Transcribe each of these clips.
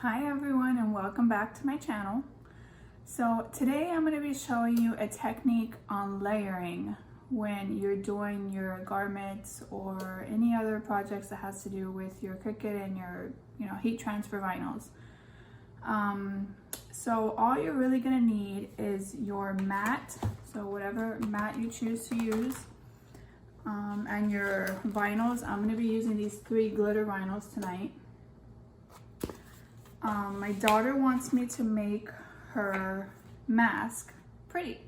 Hi everyone and welcome back to my channel. So today I'm going to be showing you a technique on layering when you're doing your garments or any other projects that has to do with your Cricut and your heat transfer vinyls. So all you're really going to need is your mat, so whatever mat you choose to use, and your vinyls. I'm going to be using these 3 glitter vinyls tonight. My daughter wants me to make her mask pretty,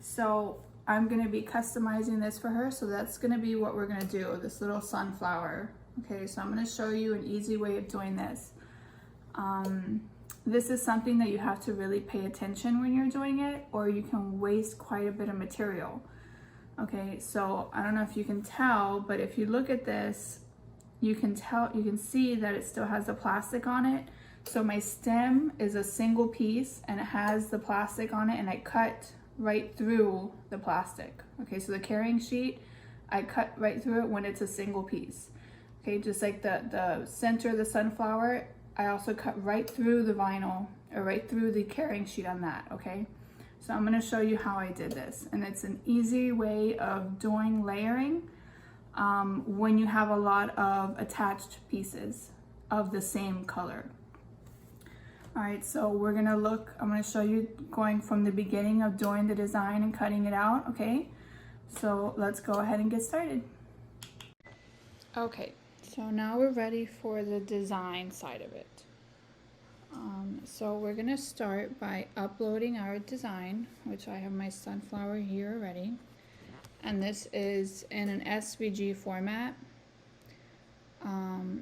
so I'm going to be customizing this for her. So that's going to be what we're going to do, this little sunflower. Okay, so I'm going to show you an easy way of doing this. This is something that you have to really pay attention when you're doing it, or you can waste quite a bit of material. Okay, so I don't know if you can tell, but if you look at this, you can see that it still has the plastic on it. So my stem is a single piece and it has the plastic on it, and I cut right through the plastic. Okay, so the carrying sheet, I cut right through it when it's a single piece. Okay, just like the center of the sunflower, I also cut right through the vinyl, or right through the carrying sheet on that. Okay, so I'm going to show you how I did this, and it's an easy way of doing layering when you have a lot of attached pieces of the same color. All right, so I'm gonna show you going from the beginning of doing the design and cutting it out, okay? So let's go ahead and get started. Okay, so now we're ready for the design side of it. So we're gonna start by uploading our design, which I have my sunflower here already. And this is in an SVG format.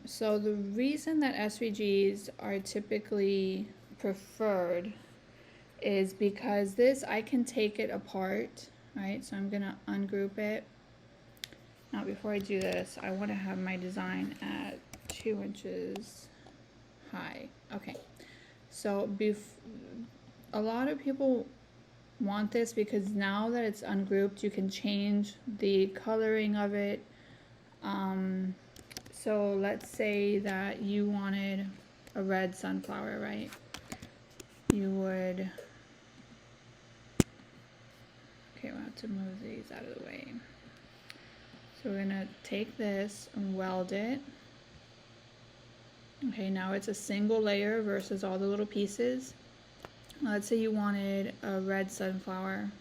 So the reason that SVGs are typically preferred is because I can take it apart, right? So I'm gonna ungroup it. Now before I do this, I want to have my design at 2 inches high. Okay, so a lot of people want this because now that it's ungrouped, you can change the coloring of it. So let's say that you wanted a red sunflower, right? You would, okay, we'll have to move these out of the way. So we're gonna take this and weld it. Okay, now it's a single layer versus all the little pieces. Let's say you wanted a red sunflower.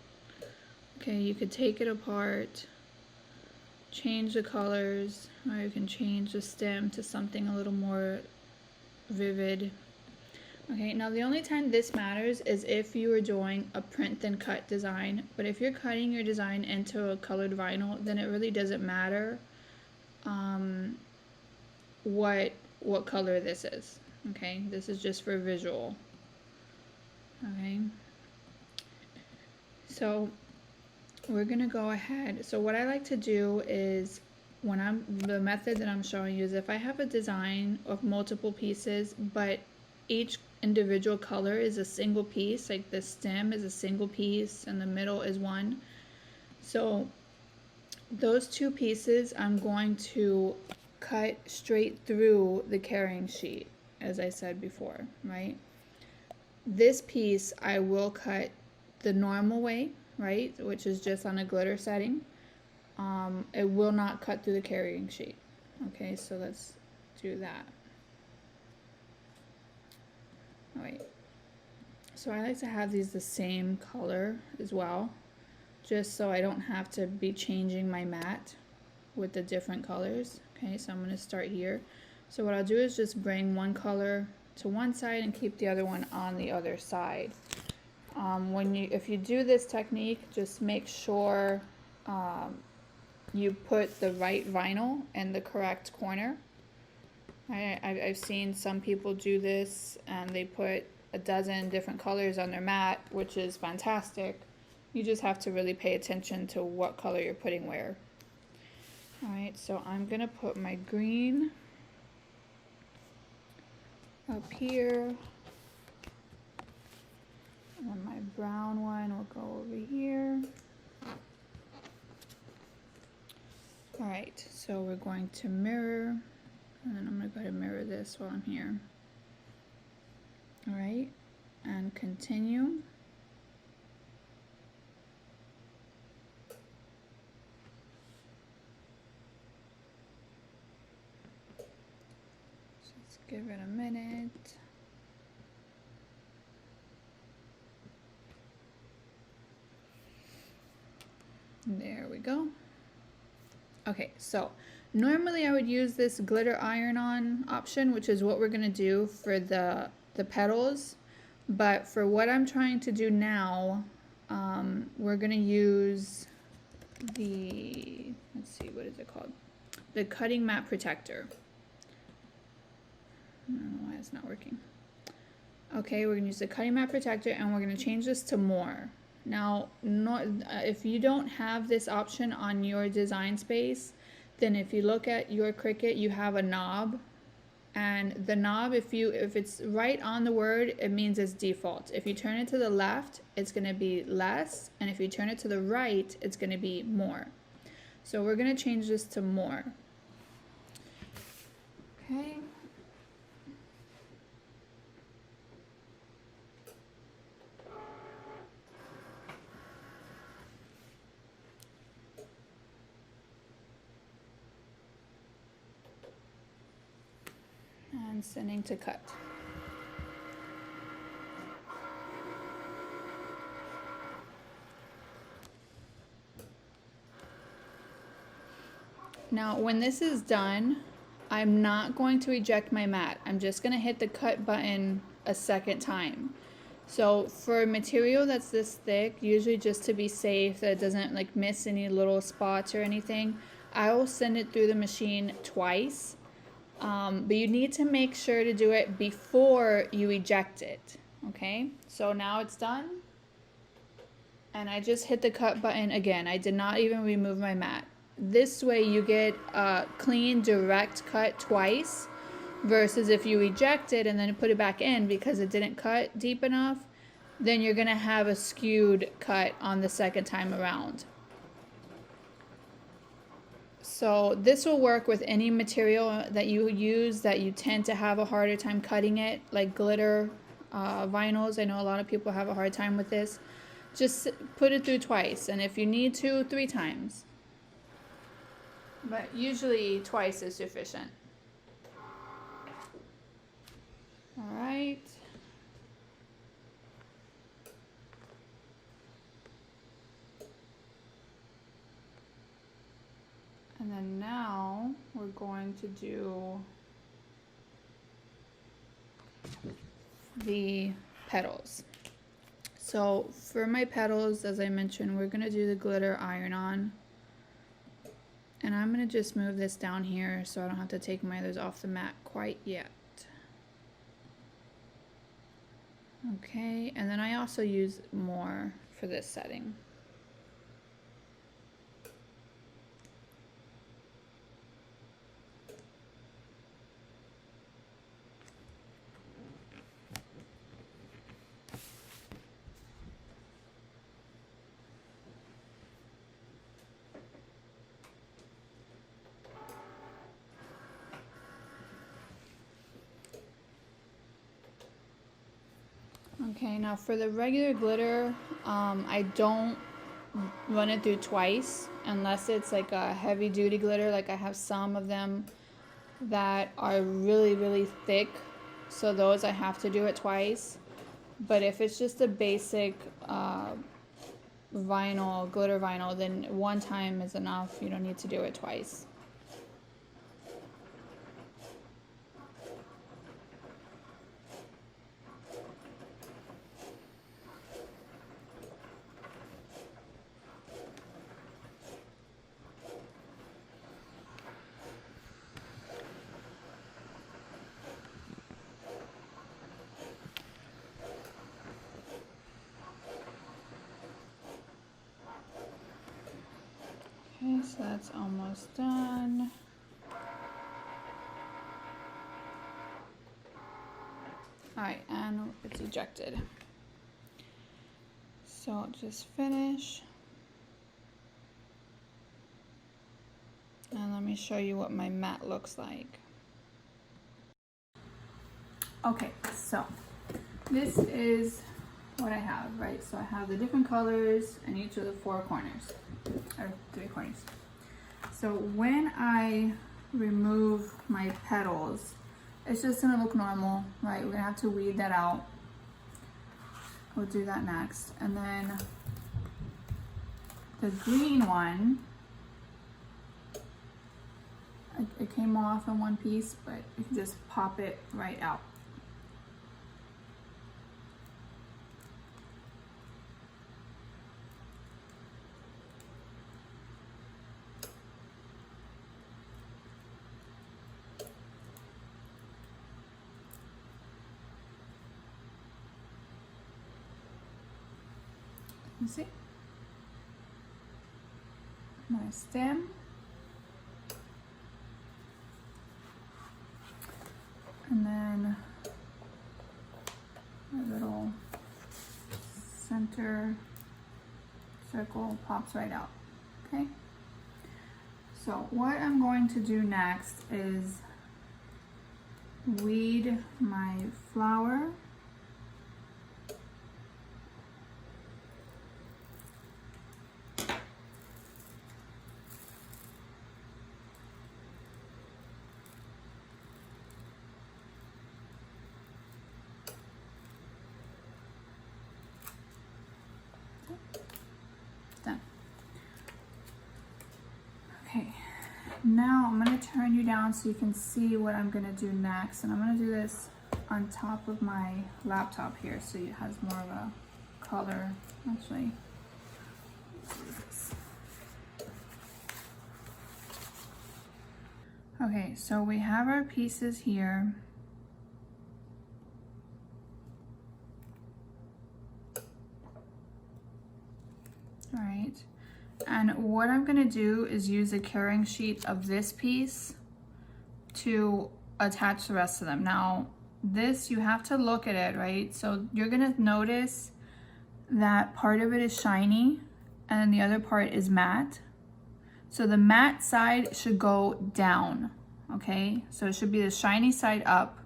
Okay, you could take it apart, change the colors, or you can change the stem to something a little more vivid. Okay, now the only time this matters is if you are doing a print then cut design, but if you're cutting your design into a colored vinyl, then it really doesn't matter what color this is. Okay, this is just for visual. Okay, so we're gonna go ahead. So what I like to do is, the method that I'm showing you is if I have a design of multiple pieces, but each individual color is a single piece, like the stem is a single piece and the middle is one. So those 2 pieces I'm going to cut straight through the carrying sheet, as I said before, right? This piece I will cut the normal way, right, which is just on a glitter setting. It will not cut through the carrying sheet. Okay, so let's do that. All right, so I like to have these the same color as well, just so I don't have to be changing my mat with the different colors. Okay, so I'm going to start here. So what I'll do is just bring one color to one side and keep the other one on the other side. If you do this technique, just make sure you put the right vinyl in the correct corner. I've seen some people do this and they put a dozen different colors on their mat, which is fantastic. You just have to really pay attention to what color you're putting where. Alright, so I'm gonna put my green up here, and then my brown one will go over here. Alright, so we're going to mirror, and then I'm going to go ahead and mirror this while I'm here. All right, and continue. Just give it a minute. There we go. Okay, so normally I would use this glitter iron-on option, which is what we're gonna do for the petals. But for what I'm trying to do now, we're gonna use the, let's see, what is it called? The cutting mat protector. I don't know why it's not working. Okay, we're gonna use the cutting mat protector and we're gonna change this to more. Now, if you don't have this option on your design space, then if you look at your Cricut, you have a knob. And the knob, if it's right on the word, it means it's default. If you turn it to the left, it's gonna be less. And if you turn it to the right, it's gonna be more. So we're gonna change this to more. Okay. And sending to cut. Now, when this is done, I'm not going to eject my mat. I'm just going to hit the cut button a second time. So for material that's this thick, usually just to be safe that it doesn't like miss any little spots or anything, I will send it through the machine twice. But you need to make sure to do it before you eject it. Okay, so now it's done. And I just hit the cut button again. I did not even remove my mat. This way you get a clean direct cut twice versus if you eject it and then put it back in because it didn't cut deep enough, then you're gonna have a skewed cut on the second time around. So this will work with any material that you use that you tend to have a harder time cutting it, like glitter vinyls. I know a lot of people have a hard time with this. Just put it through twice, and if you need to, 3 times. But usually twice is sufficient. All right. And then now we're going to do the petals. So for my petals, as I mentioned, we're gonna do the glitter iron-on. And I'm gonna just move this down here so I don't have to take my others off the mat quite yet. Okay, and then I also use more for this setting. Okay, now for the regular glitter, I don't run it through twice unless it's like a heavy duty glitter. Like I have some of them that are really, really thick. So those I have to do it twice. But if it's just a basic vinyl, glitter vinyl, then 1 time is enough. You don't need to do it twice. Okay, so that's almost done. Alright, and it's ejected. So just finish. And let me show you what my mat looks like. Okay, so this is what I have, right? So I have the different colors in each of the 4 corners, or 3 corners. So when I remove my petals, it's just gonna look normal, right? We're gonna have to weed that out. We'll do that next. And then the green one, it came off in one piece, but you can just pop it right out. You see? My stem. And then my little center circle pops right out, okay? So what I'm going to do next is weed my flower. Done. Okay, now I'm going to turn you down so you can see what I'm going to do next. And I'm going to do this on top of my laptop here so it has more of a color. Actually, let's do this. Okay, so we have our pieces here. All right, and what I'm gonna do is use a carrying sheet of this piece to attach the rest of them. Now, this, you have to look at it, right? So you're gonna notice that part of it is shiny and the other part is matte. So the matte side should go down, okay? So it should be the shiny side up.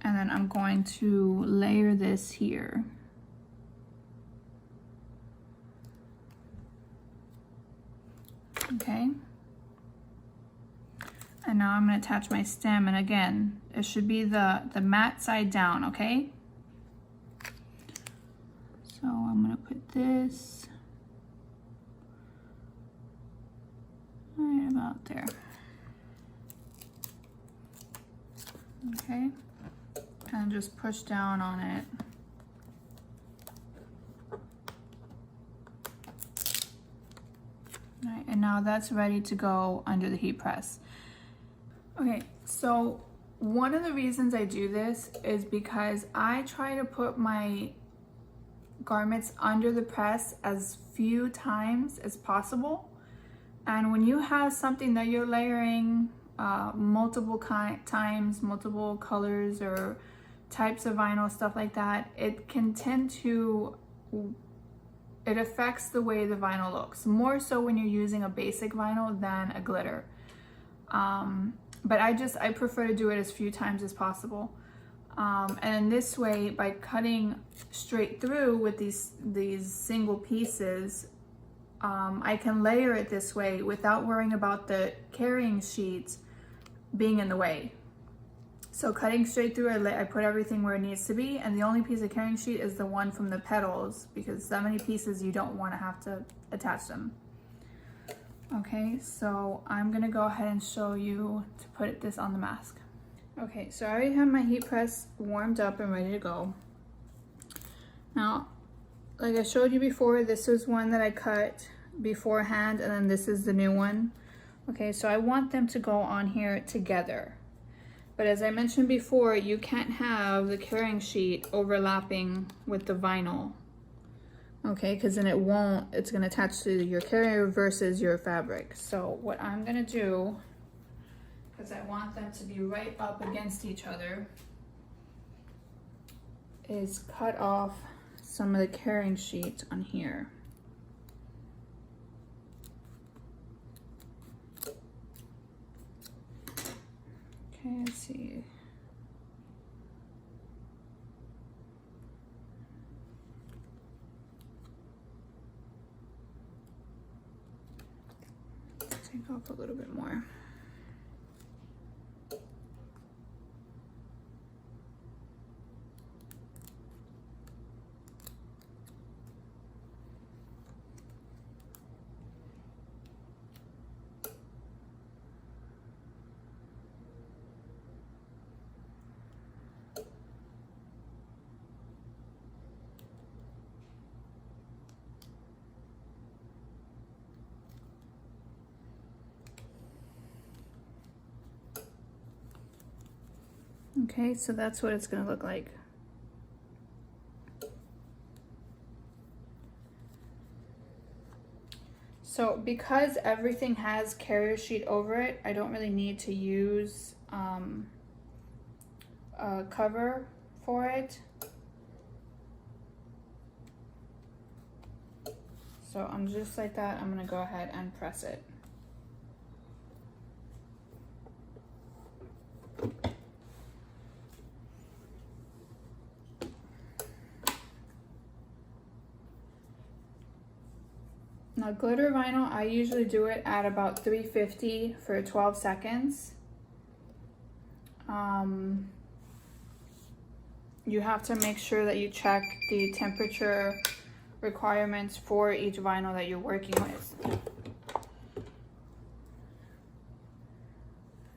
And then I'm going to layer this here. Okay, and now I'm going to attach my stem, and again, it should be the matte side down, okay? So I'm going to put this right about there. Okay, and just push down on it. All right, and now that's ready to go under the heat press. Okay, so one of the reasons I do this is because I try to put my garments under the press as few times as possible. And when you have something that you're layering multiple times, multiple colors or types of vinyl, stuff like that, it can tend to, it affects the way the vinyl looks, more so when you're using a basic vinyl than a glitter. But I prefer to do it as few times as possible. And in this way, by cutting straight through with these single pieces, I can layer it this way without worrying about the carrying sheet being in the way. So cutting straight through, I put everything where it needs to be, and the only piece of carrying sheet is the one from the petals, because so many pieces you don't want to have to attach them. Okay, so I'm gonna go ahead and show you to put this on the mask. Okay, so I already have my heat press warmed up and ready to go. Now, like I showed you before, this is one that I cut beforehand, and then this is the new one. Okay, so I want them to go on here together. But as I mentioned before, you can't have the carrying sheet overlapping with the vinyl. Okay, because then it's gonna attach to your carrier versus your fabric. So what I'm gonna do, because I want them to be right up against each other, is cut off some of the carrying sheet on here. Okay, let's see. off a little bit more. Okay, so that's what it's going to look like. So because everything has carrier sheet over it, I don't really need to use a cover for it. So I'm just like that, I'm going to go ahead and press it. Now glitter vinyl, I usually do it at about 350 for 12 seconds. You have to make sure that you check the temperature requirements for each vinyl that you're working with.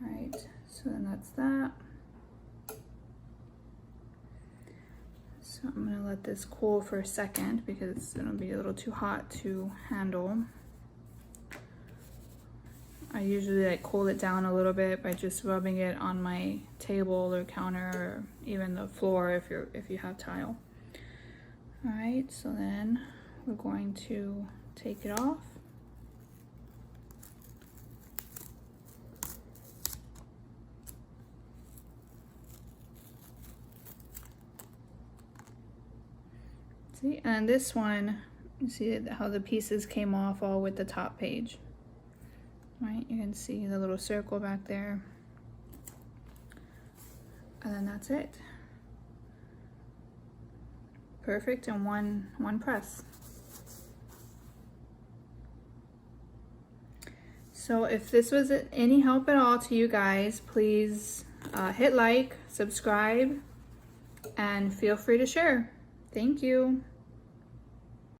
Alright, so then that's that. So I'm going to let this cool for a second because it's going to be a little too hot to handle. I usually like cool it down a little bit by just rubbing it on my table or counter or even the floor if you have tile. All right, so then we're going to take it off. See, and this one, you see how the pieces came off all with the top page. Right, you can see the little circle back there. And then that's it. Perfect in one press. So if this was any help at all to you guys, please hit like, subscribe, and feel free to share. Thank you.